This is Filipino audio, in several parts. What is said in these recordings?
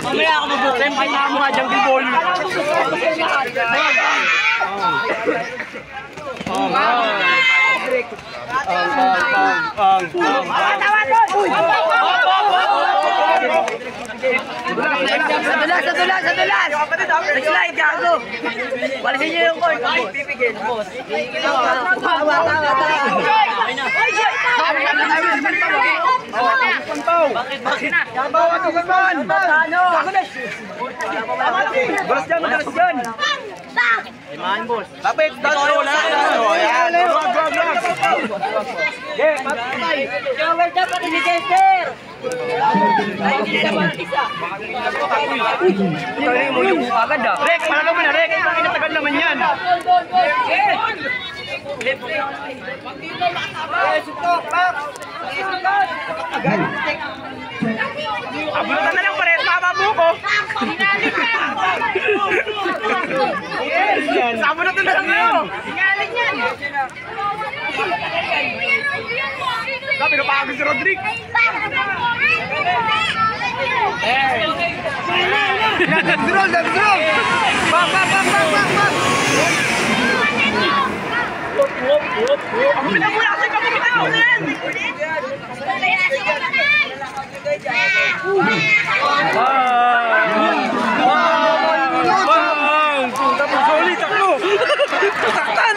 Mamaya ako mabukin, pahinga mo nga dyan ball. Sadulas! Slide, gago! Walisin niyo yung court. Pipigil. Tawa. Bakit? Yabaw at ugaman! Balas dyan! Imahan, boss. Lapit! Jawel dapat ini geser! Ito mo yung agad ah. Rex, panalo mo na Rex. Tagal naman yan. Abutan na lang pares, mababuko. Sabunutan na lang yun. Pinapagod si Rodrick. That's wrong. Back. Bumitaw muna kasi ka bumitaw. Tapos solid ako. Saktan.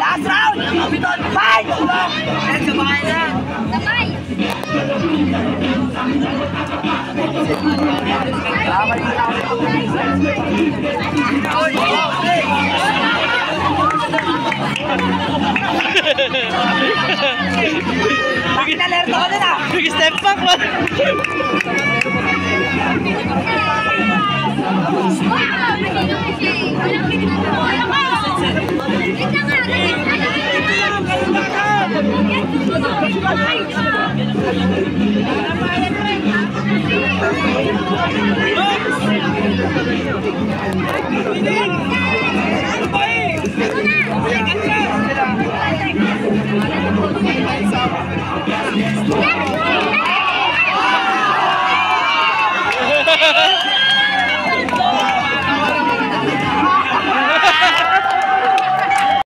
Last round! Fight! Sabay na! Sabay! Bakit alerto ka na? Step back mo. Hey!